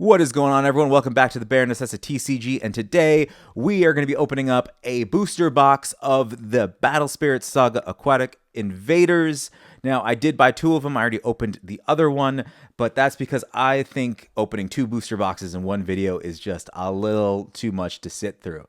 What is going on, everyone? Welcome back to the Bear NecessiTCG, and today we are going to be opening up a booster box of the Battle Spirit Saga Aquatic Invaders. Now, I did buy two of them. I already opened the other one, but that's because I think opening two booster boxes in one video is just a little too much to sit through.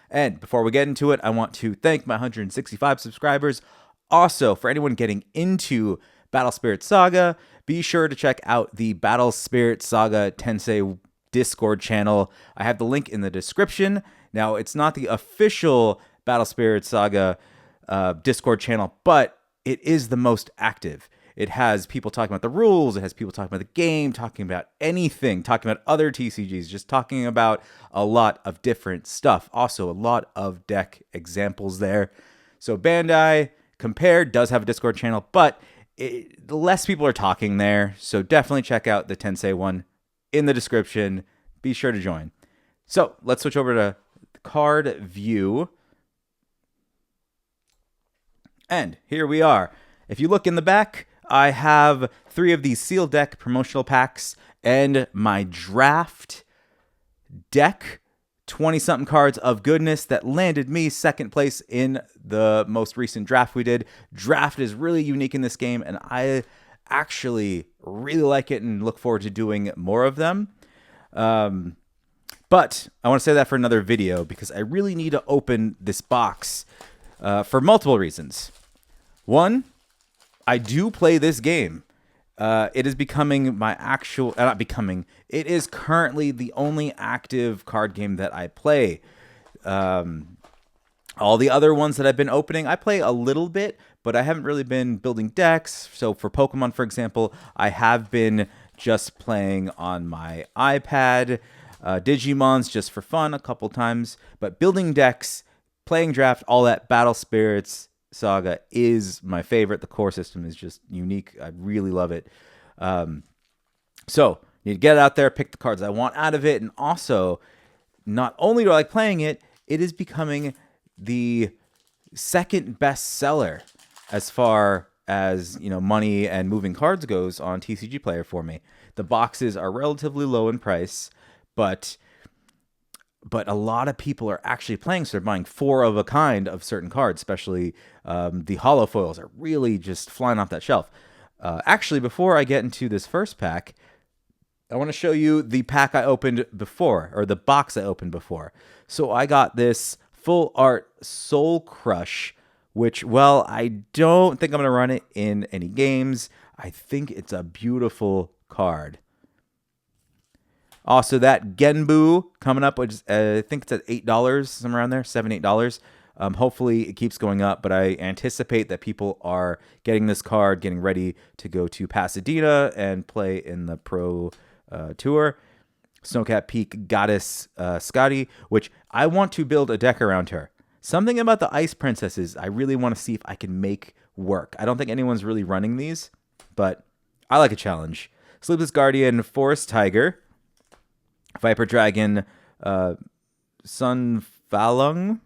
And before we get into it, I want to thank my 165 subscribers. Also, for anyone getting into Battle Spirit Saga, be sure to check out the Battle Spirit Saga Tensei Discord channel. I have the link in the description. Now, it's not the official Battle Spirit Saga Discord channel, but it is the most active. It has people talking about the rules. It has people talking about the game, talking about anything, talking about other TCGs, just talking about a lot of different stuff. Also, a lot of deck examples there. So Bandai Compared does have a Discord channel, but less people are talking there. So definitely check out the Tensei one in the description. Be sure to join. So let's switch over to card view. And here we are. If you look in the back, I have 3 of these sealed deck promotional packs and my draft deck. 20-something cards of goodness that landed me second place in the most recent draft we did. Draft is really unique in this game, and I actually really like it and look forward to doing more of them. But I want to say that for another video because I really need to open this box for multiple reasons. One, I do play this game. It is becoming my actual, not becoming, it is currently the only active card game that I play. All the other ones that I've been opening, I play a little bit, but I haven't really been building decks. So for Pokemon, for example, I have been just playing on my iPad, Digimon's just for fun a couple times, but building decks, playing draft, all that, Battle Spirits Saga is my favorite. The core system is just unique. I really love it. So need to get out there, pick the cards I want out of it, and also, not only do I like playing it, it is becoming the second best seller as far as money and moving cards goes on TCG Player for me. The boxes are relatively low in price, but a lot of people are actually playing, so they're buying 4 of a kind of certain cards, especially the holo foils are really just flying off that shelf. Actually, before I get into this first pack, I want to show you the pack I opened before, or the box I opened before. So I got this full art Soul Crush, which, well, I don't think I'm going to run it in any games. I think it's a beautiful card. Also, that Genbu coming up, which I think it's at $8, somewhere around there, $7, $8. Hopefully, it keeps going up, but I anticipate that people are getting this card, getting ready to go to Pasadena and play in the Pro Tour. Snowcat Peak Goddess Scotty, which I want to build a deck around her. Something about the Ice Princesses I really want to see if I can make work. I don't think anyone's really running these, but I like a challenge. Sleepless Guardian, Forest Tiger, Viper Dragon, Sunfalung,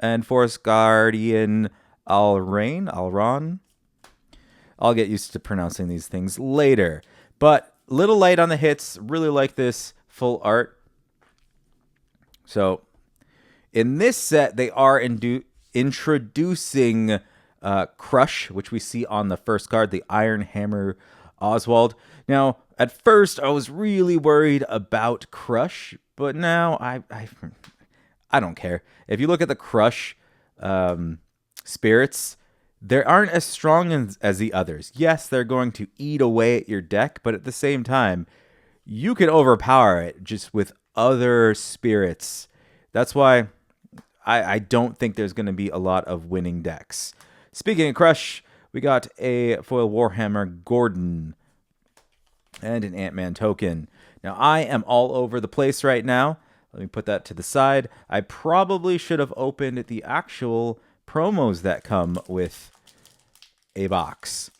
and Forest Guardian Alron. I'll get used to pronouncing these things later. But little light on the hits. Really like this full art. So in this set, they are introducing Crush, which we see on the first card, the Iron Hammer Oswald. Now, at first, I was really worried about Crush, but now I don't care. If you look at the Crush spirits, they aren't as strong as the others. Yes, they're going to eat away at your deck, but at the same time, you can overpower it just with other spirits. That's why I don't think there's going to be a lot of winning decks. Speaking of Crush, we got a foil Warhammer Gordon and an Ant-Man token. Now, I am all over the place right now. Let me put that to the side. I probably should have opened the actual promos that come with a box.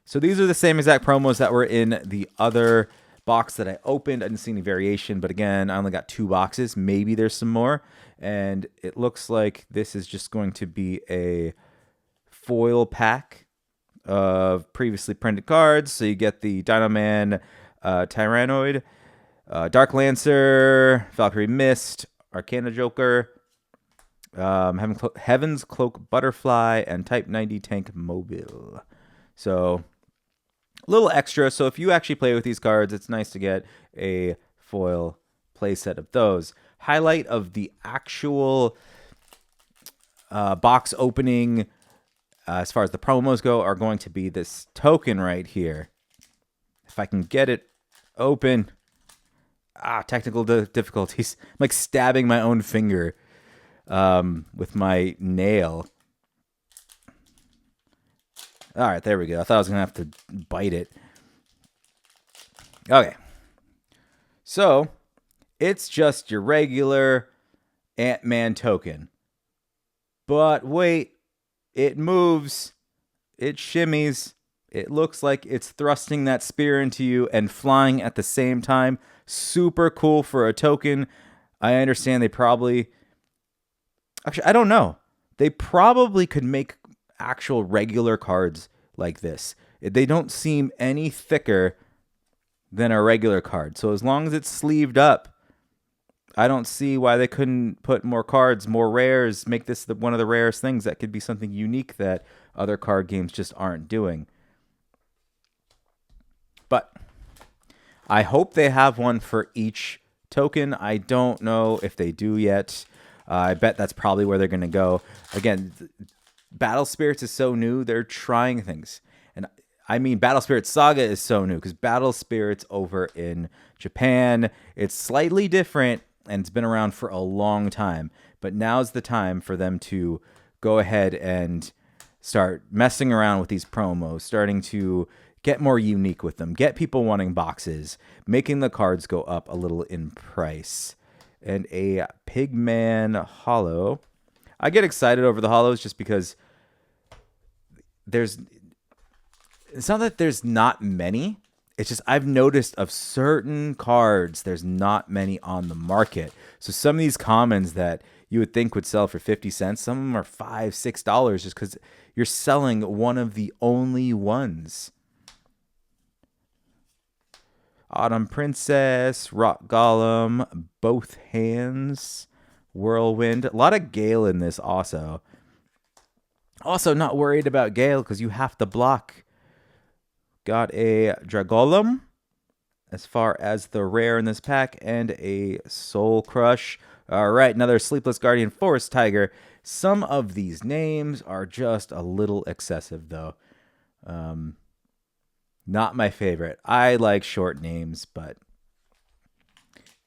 So these are the same exact promos that were in the other box that I opened. I didn't see any variation, but again, I only got 2 boxes. Maybe there's some more. And it looks like this is just going to be a foil pack of previously printed cards. So you get the Dino Man Tyrannoid, Dark Lancer, Valkyrie Mist, Arcana Joker, Heaven's Cloak Butterfly, and Type 90 Tank Mobile. So a little extra. So if you actually play with these cards, it's nice to get a foil playset of those. Highlight of the actual box opening, as far as the promos go, are going to be this token right here. If I can get it open. Technical difficulties. I'm like stabbing my own finger with my nail. All right, there we go. I thought I was going to have to bite it. Okay. So, it's just your regular Ant-Man token. But wait, it moves. It shimmies. It looks like it's thrusting that spear into you and flying at the same time. Super cool for a token. I understand they probably... Actually, I don't know. They probably could make actual regular cards like this. They don't seem any thicker than a regular card. So as long as it's sleeved up, I don't see why they couldn't put more cards, more rares, make this one of the rarest things that could be something unique that other card games just aren't doing. But I hope they have one for each token. I don't know if they do yet. I bet that's probably where they're going to go. Again, Battle Spirits is so new. They're trying things. And I mean, Battle Spirits Saga is so new because Battle Spirits over in Japan, it's slightly different and it's been around for a long time. But now's the time for them to go ahead and start messing around with these promos, starting to get more unique with them, get people wanting boxes, making the cards go up a little in price. And a Pigman Hollow. I get excited over the hollows just because it's not that there's not many. It's just I've noticed of certain cards, there's not many on the market. So some of these commons that you would think would sell for 50 cents, some of them are $5, $6 just because you're selling one of the only ones. Autumn Princess, Rock Golem, Both Hands, Whirlwind. A lot of Gale in this also. Also not worried about Gale because you have to block. Got a Dragolem as far as the rare in this pack and a Soul Crush. All right, another Sleepless Guardian Forest Tiger. Some of these names are just a little excessive though. Not my favorite. I like short names, but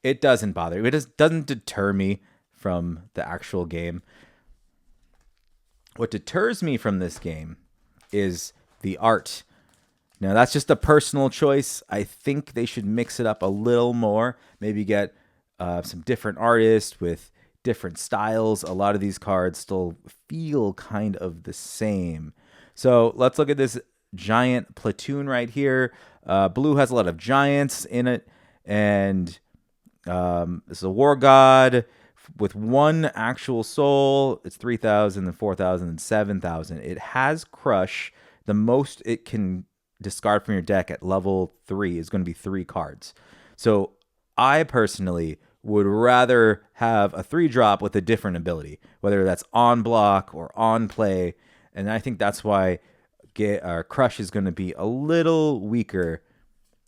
it doesn't bother me. It doesn't deter me from the actual game. What deters me from this game is the art. Now, that's just a personal choice. I think they should mix it up a little more. Maybe get some different artists with different styles. A lot of these cards still feel kind of the same. So let's look at this giant platoon right here. Blue has a lot of giants in it, and this is a war god with one actual soul. It's 3,000 and 4,000 and 7,000. It has Crush. The most it can discard from your deck at level 3 is going to be 3 cards. So I personally would rather have a 3-drop with a different ability, whether that's on block or on play, and I think that's why Crush is going to be a little weaker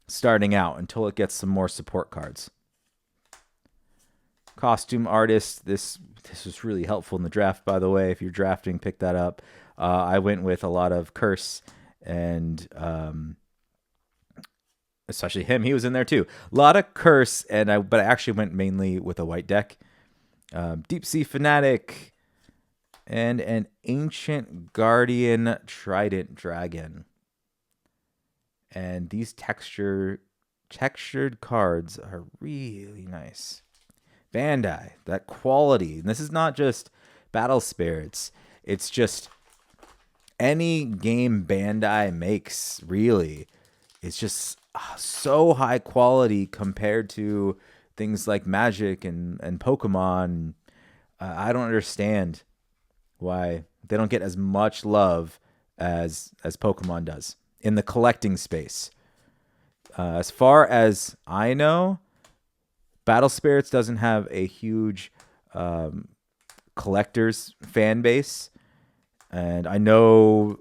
starting out until it gets some more support cards. Costume Artist. This was really helpful in the draft, by the way. If you're drafting, pick that up. I went with a lot of Curse and especially him. He was in there too. A lot of Curse, but I actually went mainly with a white deck. Deep Sea Fanatic. And an Ancient Guardian Trident Dragon. And these textured cards are really nice. Bandai, that quality. And this is not just Battle Spirits. It's just any game Bandai makes, really. It's just so high quality compared to things like Magic and Pokemon. I don't understand why they don't get as much love as Pokemon does in the collecting space. As far as I know, Battle Spirits doesn't have a huge collector's fan base, and I know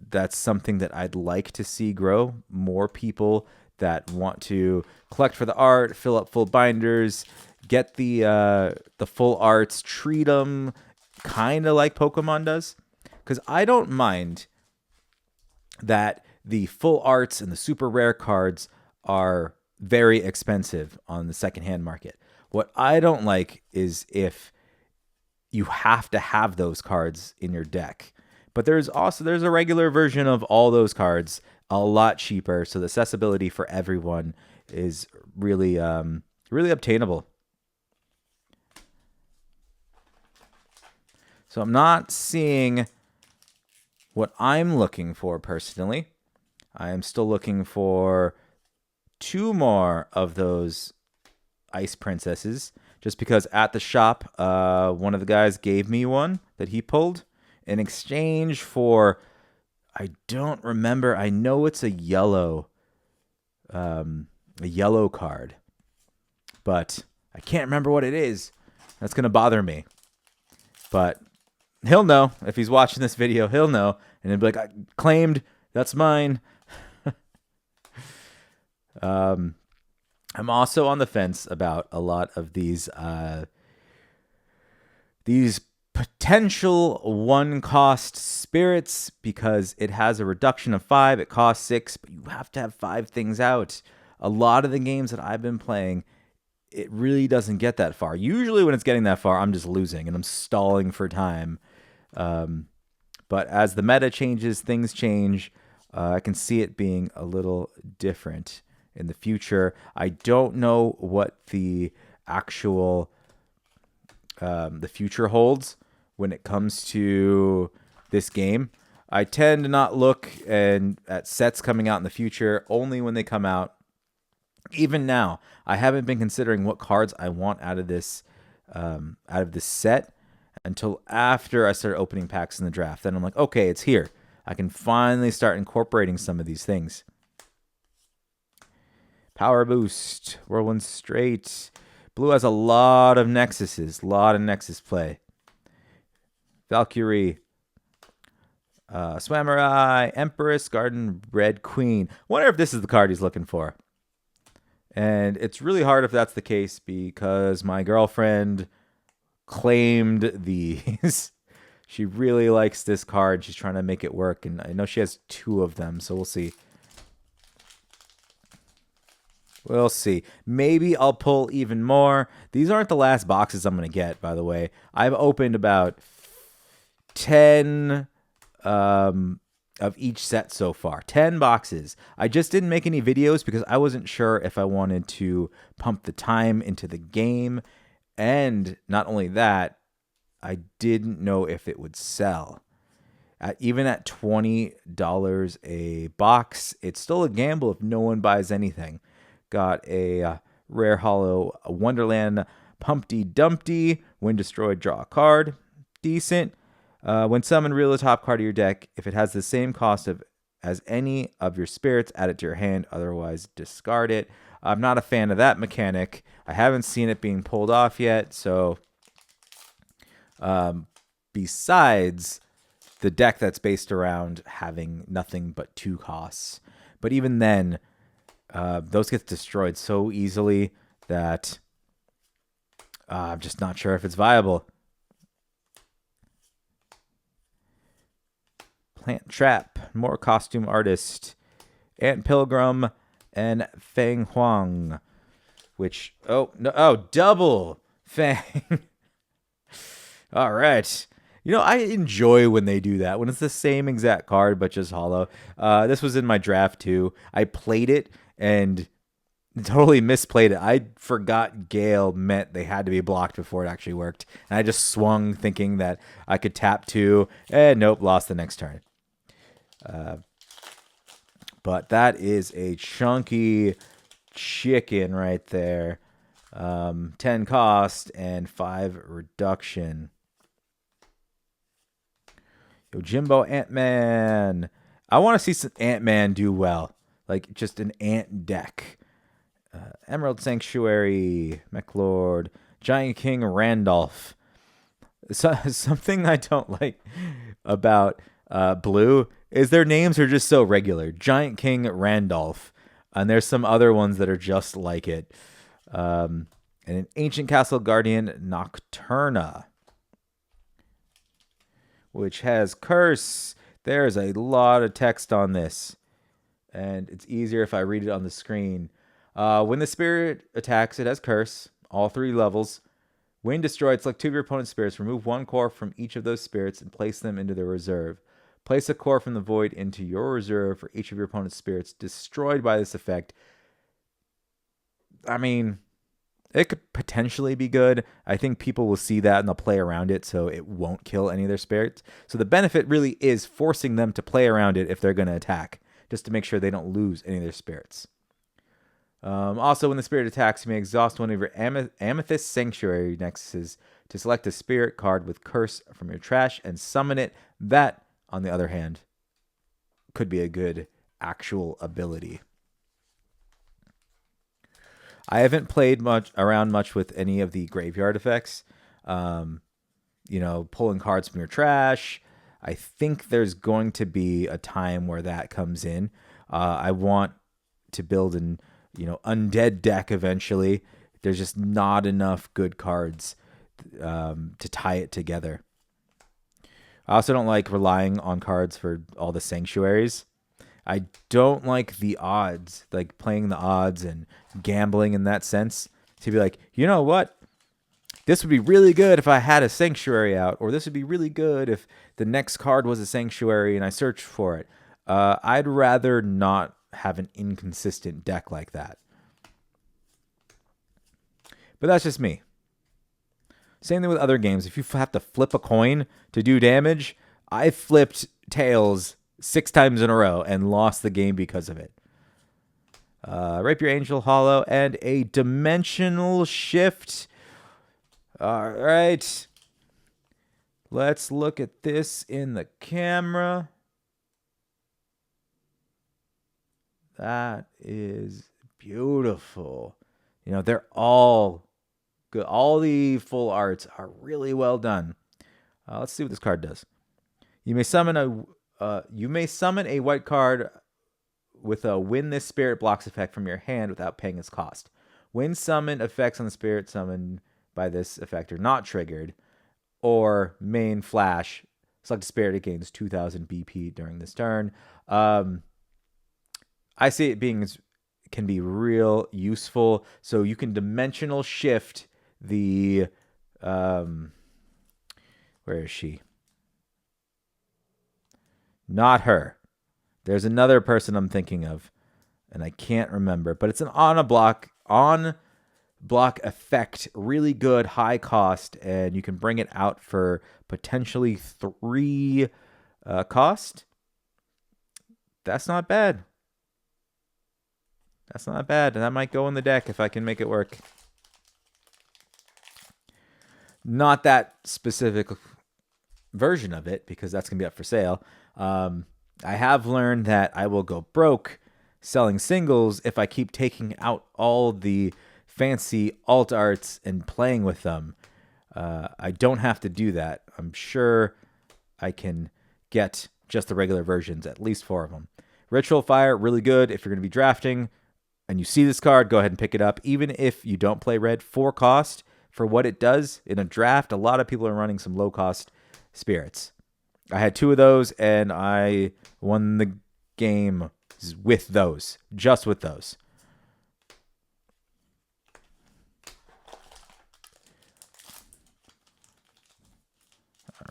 that's something that I'd like to see grow. More people that want to collect for the art, fill up full binders, get the full arts, treat them kind of like Pokemon does. Because I don't mind that the full arts and the super rare cards are very expensive on the secondhand market. What I don't like is if you have to have those cards in your deck. But there's a regular version of all those cards, a lot cheaper, so the accessibility for everyone is really really obtainable. So I'm not seeing what I'm looking for personally. I am still looking for 2 more of those ice princesses, just because at the shop, one of the guys gave me one that he pulled in exchange for, I don't remember. I know it's a yellow card, but I can't remember what it is. That's gonna bother me. But he'll know if he's watching this video. He'll know, and he'll be like, "I claimed. That's mine." I'm also on the fence about a lot of these potential 1-cost spirits, because it has a reduction of 5. It costs 6, but you have to have 5 things out. A lot of the games that I've been playing, it really doesn't get that far. Usually when it's getting that far, I'm just losing and I'm stalling for time. But as the meta changes, things change. I can see it being a little different in the future. I don't know what the actual the future holds when it comes to this game. I tend to not look at sets coming out in the future, only when they come out. Even now, I haven't been considering what cards I want out of this set until after I started opening packs in the draft. Then I'm like, okay, it's here. I can finally start incorporating some of these things. Power Boost, Whirlwind Straight. Blue has a lot of Nexuses, a lot of Nexus play. Valkyrie, Swamurai, Empress, Garden Red Queen. Wonder if this is the card he's looking for. And it's really hard if that's the case, because my girlfriend claimed these. She really likes this card. She's trying to make it work, and I know she has 2 of them, so we'll see. We'll see. Maybe I'll pull even more. These aren't the last boxes I'm going to get, by the way. I've opened about 10 of each set so far. 10 boxes. I just didn't make any videos because I wasn't sure if I wanted to pump the time into the game. And not only that, I didn't know if it would sell. Even at $20 a box, it's still a gamble if no one buys anything. Got a rare hollow Wonderland Pumpty Dumpty. When destroyed, draw a card. Decent. When summoned, reel the top card of your deck. If it has the same cost as any of your spirits, add it to your hand. Otherwise, discard it. I'm not a fan of that mechanic. I haven't seen it being pulled off yet. So, besides the deck that's based around having nothing but 2 costs. But even then, those get destroyed so easily that I'm just not sure if it's viable. Plant Trap, more Costume Artist, Ant Pilgrim, and Feng Huang. Which, double Fang. All right. You know, I enjoy when they do that, when it's the same exact card, but just hollow. This was in my draft, too. I played it and totally misplayed it. I forgot Gale meant they had to be blocked before it actually worked. And I just swung thinking that I could tap 2, and nope, lost the next turn. But that is a chunky chicken right there. 10 cost and 5 reduction. Yojimbo Ant-Man. I want to see some Ant-Man do well. Like, just an ant deck. Emerald Sanctuary, Mechlord, Giant King Randolph. So, something I don't like about blue is their names are just so regular. Giant King Randolph. And there's some other ones that are just like it. And an Ancient Castle Guardian Nocturna, which has Curse. There's a lot of text on this, and it's easier if I read it on the screen. When the spirit attacks, it has Curse, all 3 levels. When destroyed, select 2 of your opponent's spirits. Remove 1 core from each of those spirits and place them into their reserve. Place a core from the void into your reserve for each of your opponent's spirits destroyed by this effect. I mean, it could potentially be good. I think people will see that and they'll play around it so it won't kill any of their spirits. So the benefit really is forcing them to play around it if they're going to attack, just to make sure they don't lose any of their spirits. Also, when the spirit attacks, you may exhaust one of your Amethyst Sanctuary Nexuses to select a spirit card with Curse from your trash and summon it. That, on the other hand, could be a good actual ability. I haven't played around much with any of the graveyard effects. Pulling cards from your trash. I think there's going to be a time where that comes in. I want to build an undead deck eventually. There's just not enough good cards to tie it together. I also don't like relying on cards for all the sanctuaries. I don't like the odds, like playing the odds and gambling in that sense. To be like, you know what? This would be really good if I had a sanctuary out, or this would be really good if the next card was a sanctuary and I searched for it. I'd rather not have an inconsistent deck like that. But that's just me. Same thing with other games. If you have to flip a coin to do damage, I flipped tails 6 times in a row and lost the game because of it. Rapier Angel Hollow and a Dimensional Shift. All right. Let's look at this in the camera. That is beautiful. They're all good. All the full arts are really well done. Let's see what this card does. You may summon a white card with a When This Spirit Blocks effect from your hand without paying its cost. When summoned, effects on the spirit summoned by this effect are not triggered. Or main flash, select a spirit, it gains 2,000 BP during this turn. I see it can be real useful. So you can dimensional shift the where is she? Not her. There's another person I'm thinking of, and I can't remember. But it's an on block effect, really good, high cost, and you can bring it out for potentially 3 cost. That's not bad. That's not bad. That might go in the deck if I can make it work. Not that specific version of it, because that's going to be up for sale. I have learned that I will go broke selling singles if I keep taking out all the fancy alt arts and playing with them. I don't have to do that. I'm sure I can get just the regular versions, at least 4 of them. Ritual Fire, really good if you're going to be drafting and you see this card, go ahead and pick it up. Even if you don't play red, 4 cost for what it does in a draft. A lot of people are running some low cost spirits. I had 2 of those and I won the game with those, just with those.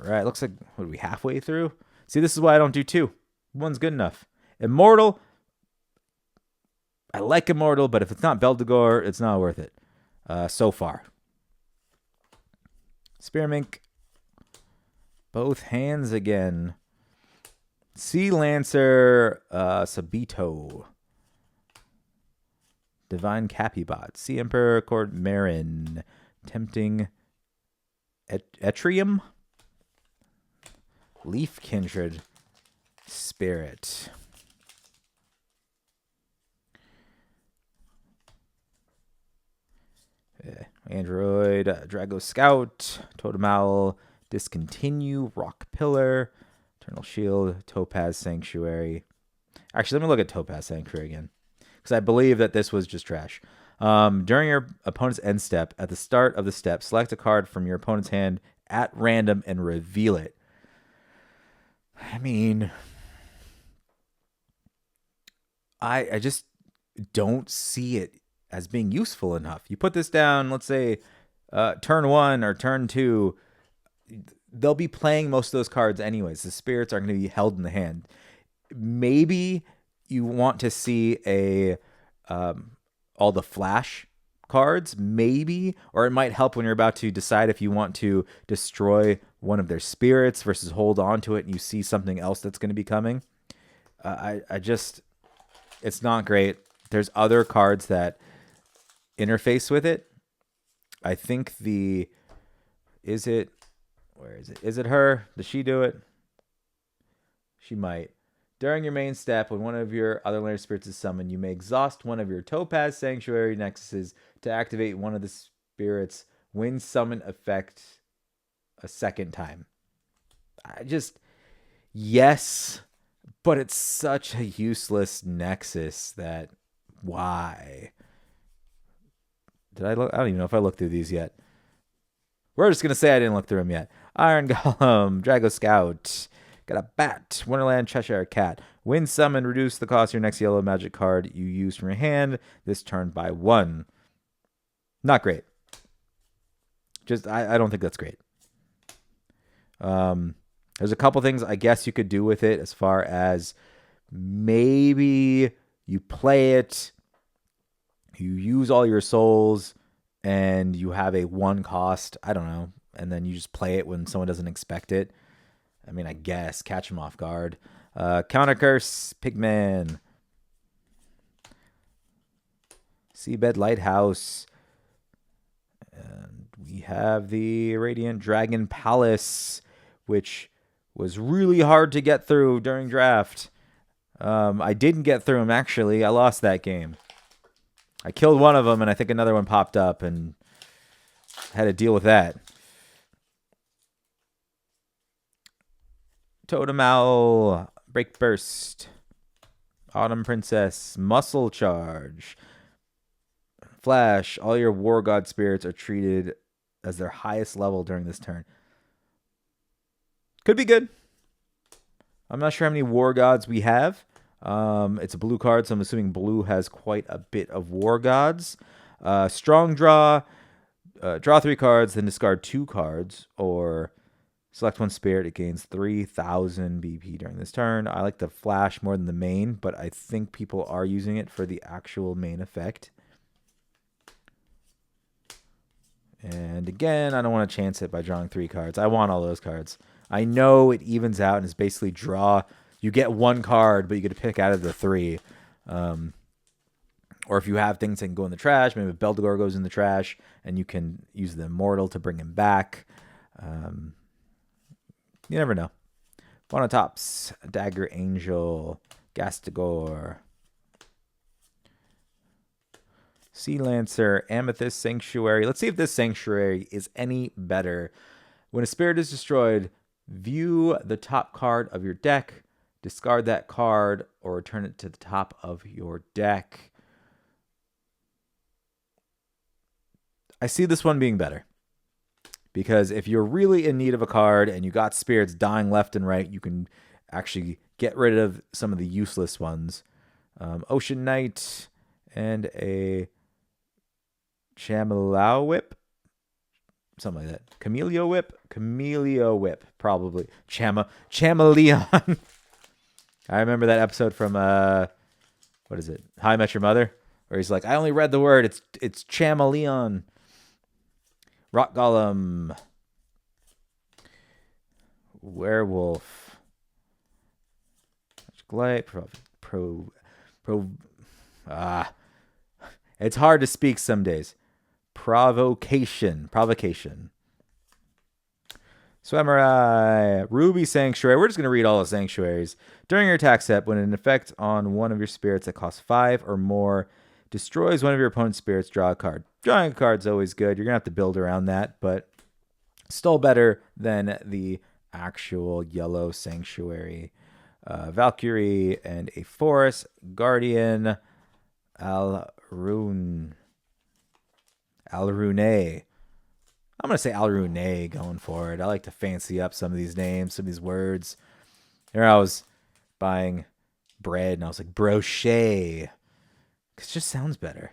All right, looks like, what are we, halfway through? See, this is why I don't do 2. 1's good enough. Immortal, I like Immortal, but if it's not Beldegor, it's not worth it so far. Spearmink, both hands again. Sea Lancer, Sabito. Divine Capybot. Sea Emperor, Court Marin. Tempting Etrium. Leaf Kindred Spirit. Okay. Android, Drago Scout, Totem Owl, Discontinue, Rock Pillar, Eternal Shield, Topaz Sanctuary. Actually, let me look at Topaz Sanctuary again, because I believe that this was just trash. During your opponent's end step, at the start of the step, select a card from your opponent's hand at random and reveal it. I mean, I just don't see it as being useful enough. You put this down, let's say, turn 1 or turn 2, they'll be playing most of those cards anyways. The spirits are going to be held in the hand. Maybe you want to see all the flash cards, maybe, or it might help when you're about to decide if you want to destroy one of their spirits versus hold on to it and you see something else that's going to be coming. It's not great. There's other cards that interface with it. I think is it her? Does she do it? She might. During your main step, when one of your other legendary spirits is summoned, you may exhaust one of your Topaz Sanctuary Nexuses to activate one of the spirits when summon effect a second time. Yes, but it's such a useless Nexus that why? Did I look? I don't even know if I looked through these yet. We're just going to say I didn't look through them yet. Iron Golem, Drago Scout. Got a Bat, Wonderland Cheshire Cat. When summoned, reduce the cost of your next yellow magic card you use from your hand this turn by 1. Not great. I don't think that's great. There's a couple things I guess you could do with it, as far as maybe you play it, you use all your souls, and you have a 1 cost. I don't know. And then you just play it when someone doesn't expect it. I mean, I guess. Catch them off guard. Counter Curse, Pigman. Seabed Lighthouse. And we have the Radiant Dragon Palace, which was really hard to get through during draft. I didn't get through them, actually. I lost that game. I killed one of them, and I think another one popped up, and had to deal with that. Totem Owl, Break Burst, Autumn Princess, Muscle Charge, Flash. All your War God spirits are treated as their highest level during this turn. Could be good. I'm not sure how many War Gods we have. It's a blue card, so I'm assuming blue has quite a bit of War Gods. Strong draw. Draw 3 cards, then discard 2 cards, or select 1 spirit. It gains 3,000 BP during this turn. I like the flash more than the main, but I think people are using it for the actual main effect. And again, I don't want to chance it by drawing 3 cards. I want all those cards. I know it evens out and it's basically draw. You get 1 card, but you get to pick out of the 3. Or if you have things that can go in the trash, maybe Beldegor goes in the trash, and you can use the Immortal to bring him back. You never know. Bonatops, Dagger Angel, Gastagor, Sea Lancer, Amethyst Sanctuary. Let's see if this Sanctuary is any better. When a spirit is destroyed, view the top card of your deck, discard that card, or return it to the top of your deck. I see this one being better. Because if you're really in need of a card and you got spirits dying left and right, you can actually get rid of some of the useless ones. Ocean Knight and a Chamallow Whip. Something like that. Camellia Whip, probably. Chameleon. I remember that episode from, what is it? How I Met Your Mother? Where he's like, I only read the word. It's Chameleon. Rock Golem. Werewolf. Light. It's hard to speak some days. Provocation. Samurai. Ruby Sanctuary. We're just going to read all the sanctuaries. During your attack step, when an effect on one of your spirits that costs 5 or more destroys one of your opponent's spirits, draw a card. Drawing a card's always good. You're going to have to build around that, but still better than the actual yellow Sanctuary. Valkyrie and a Forest Guardian Alrune. I'm going to say Alrune going for it. I like to fancy up some of these names, some of these words. Here I was buying bread, and I was like, brochet. Because it just sounds better.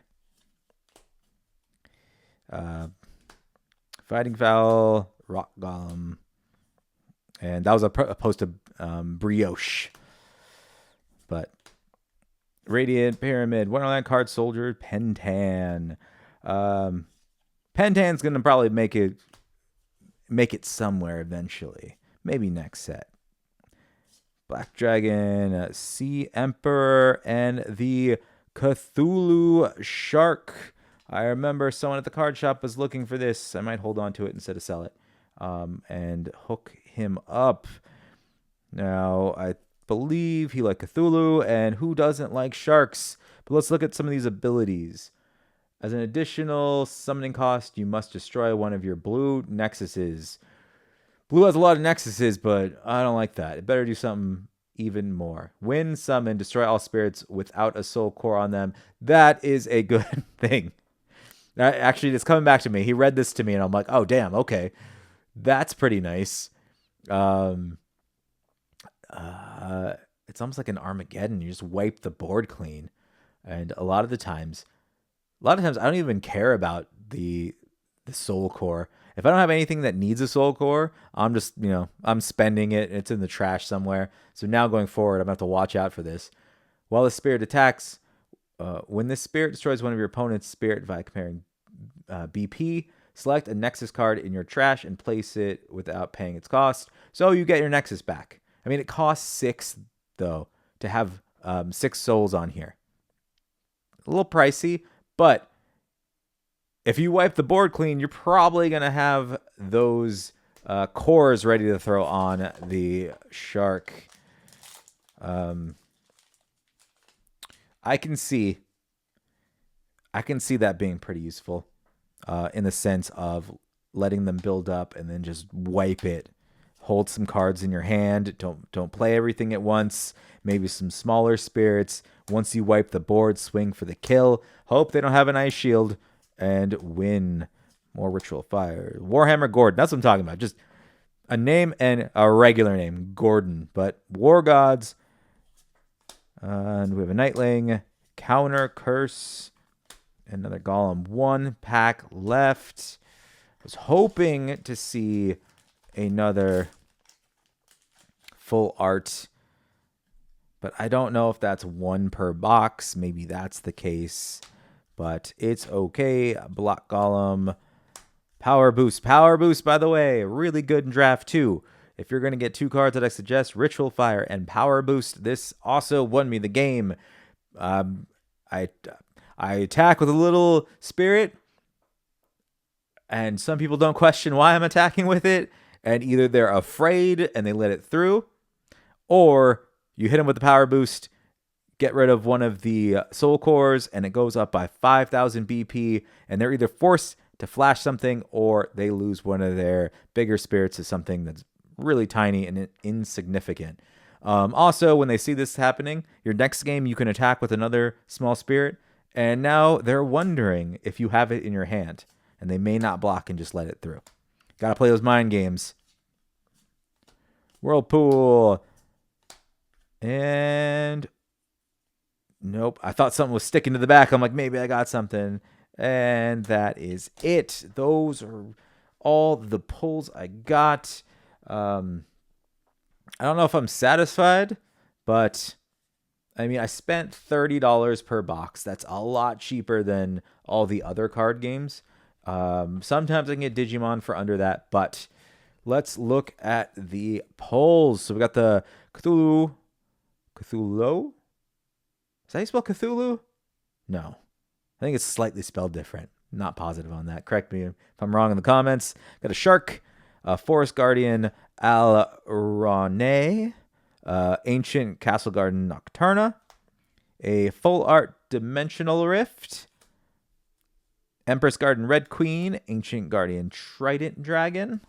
Fighting Foul, Rock Golem. And that was opposed to Brioche. But Radiant Pyramid, Wonderland Card Soldier, Pentan. Pentan's going to probably make it somewhere eventually. Maybe next set. Black Dragon, Sea Emperor, and the Cthulhu Shark. I remember someone at the card shop was looking for this. I might hold on to it instead of sell it. And hook him up. Now, I believe he liked Cthulhu, and who doesn't like sharks? But let's look at some of these abilities. As an additional summoning cost, you must destroy one of your blue nexuses. Blue has a lot of nexuses, but I don't like that. It better do something even more. Win, summon, destroy all spirits without a soul core on them. That is a good thing. Actually, it's coming back to me. He read this to me, and I'm like, oh, damn, okay. That's pretty nice. It's almost like an Armageddon. You just wipe the board clean. And a lot of times, I don't even care about the soul core. If I don't have anything that needs a soul core, I'm just, I'm spending it. It's in the trash somewhere. So now going forward, I'm going to have to watch out for this. While the spirit attacks, when this spirit destroys one of your opponent's spirit via comparing BP, select a Nexus card in your trash and place it without paying its cost. So you get your Nexus back. I mean, it costs 6, though, to have 6 souls on here. A little pricey, but if you wipe the board clean, you're probably going to have those cores ready to throw on the shark. I can see that being pretty useful in the sense of letting them build up and then just wipe it. Hold some cards in your hand. Don't play everything at once. Maybe some smaller spirits. Once you wipe the board, swing for the kill. Hope they don't have an ice shield. And win. More Ritual Fire. Warhammer Gordon. That's what I'm talking about. Just a name and a regular name. Gordon. But War Gods. And we have a Nightling. Counter Curse. Another Golem. 1 pack left. I was hoping to see another full art. But I don't know if that's 1 per box. Maybe that's the case. But it's okay. Block Golem. Power Boost. Power Boost, by the way, really good in Draft 2. If you're going to get 2 cards that I suggest, Ritual Fire and Power Boost, this also won me the game. I attack with a little spirit, and some people don't question why I'm attacking with it, and either they're afraid and they let it through, or you hit them with the Power Boost, get rid of one of the soul cores, and it goes up by 5,000 BP, and they're either forced to flash something, or they lose one of their bigger spirits to something that's really tiny and insignificant. Also, when they see this happening, your next game you can attack with another small spirit, and now they're wondering if you have it in your hand, and they may not block and just let it through. Gotta play those mind games. Whirlpool. And nope. I thought something was sticking to the back. I'm like, maybe I got something. And that is it. Those are all the pulls I got. I don't know if I'm satisfied, but I mean, I spent $30 per box. That's a lot cheaper than all the other card games. Sometimes I can get Digimon for under that, but let's look at the polls. So we got the Cthulhu. Is that how you spell Cthulhu? No. I think it's slightly spelled different. Not positive on that. Correct me if I'm wrong in the comments. Got a Shark, a Forest Guardian, Alrane, Ancient Castle Garden Nocturna, a Full Art Dimensional Rift, Empress Garden Red Queen, Ancient Guardian Trident Dragon,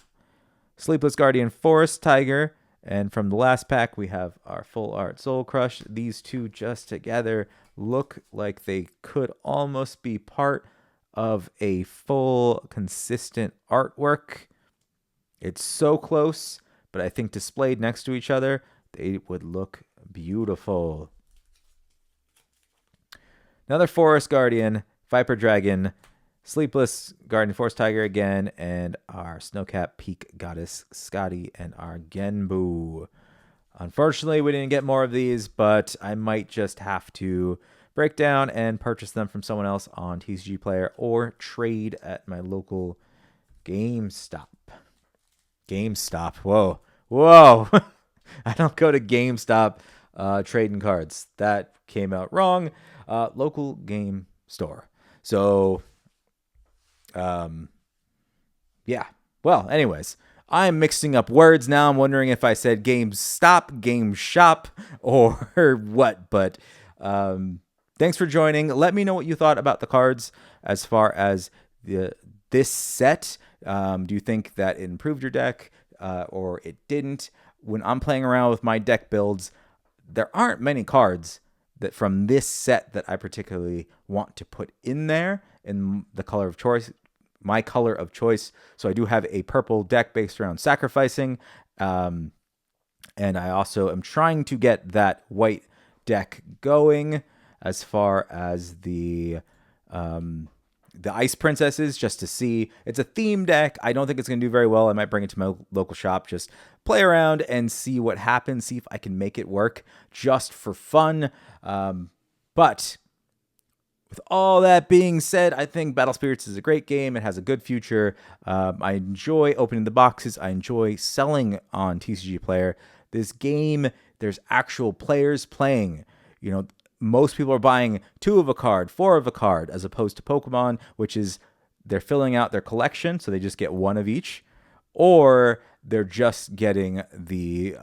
Sleepless Guardian Forest Tiger, and from the last pack, we have our Full Art Soul Crush. These two just together look like they could almost be part of a full, consistent artwork. It's so close, but I think displayed next to each other, they would look beautiful. Another Forest Guardian, Viper Dragon, Sleepless Guardian Forest Tiger again, and our Snowcap Peak Goddess Scotty and our Genbu. Unfortunately, we didn't get more of these, but I might just have to break down and purchase them from someone else on TCG Player or trade at my local GameStop. GameStop. Whoa. Whoa. I don't go to GameStop trading cards. That came out wrong. Local game store. So, yeah. Well, anyways, I'm mixing up words now. I'm wondering if I said GameStop, Game Shop, or what. But thanks for joining. Let me know what you thought about the cards as far as this set. Do you think that it improved your deck or it didn't? When I'm playing around with my deck builds, there aren't many cards that from this set that I particularly want to put in there in the color of choice, my color of choice. So I do have a purple deck based around sacrificing. And I also am trying to get that white deck going as far as the Ice Princesses, just to see. It's a theme deck. I don't think it's going to do very well. I might bring it to my local shop, just play around and see what happens, see if I can make it work just for fun. But with all that being said, I think Battle Spirits is a great game. It has a good future. I enjoy opening the boxes. I enjoy selling on TCG Player. This game, there's actual players playing. You know, most people are buying 2 of a card, 4 of a card, as opposed to Pokemon, which is they're filling out their collection, so they just get 1 of each, or they're just getting the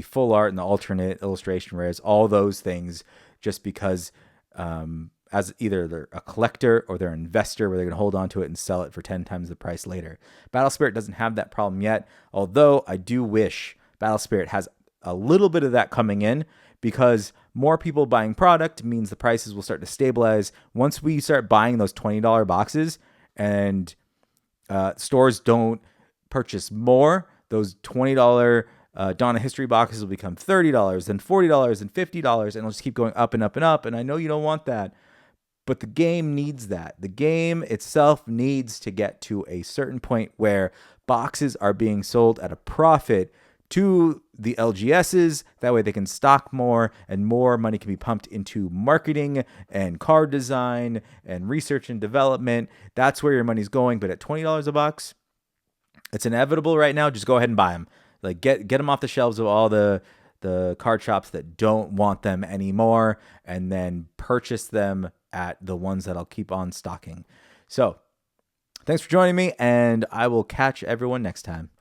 full art and the alternate illustration rares, all those things, just because as either they're a collector or they're an investor where they're going to hold on to it and sell it for 10 times the price later. Battle Spirit doesn't have that problem yet, although I do wish Battle Spirit has a little bit of that coming in, because more people buying product means the prices will start to stabilize. Once we start buying those $20 boxes and stores don't purchase more, those $20 Dawn of History boxes will become $30, then $40, and $50, and it'll just keep going up and up and up. And I know you don't want that, but the game needs that. The game itself needs to get to a certain point where boxes are being sold at a profit to the LGSs. That way they can stock more and more money can be pumped into marketing and card design and research and development. That's where your money's going. But at $20 a box, it's inevitable right now. Just go ahead and buy them. Like get them off the shelves of all the card shops that don't want them anymore, and then purchase them at the ones that I'll keep on stocking. So thanks for joining me, and I will catch everyone next time.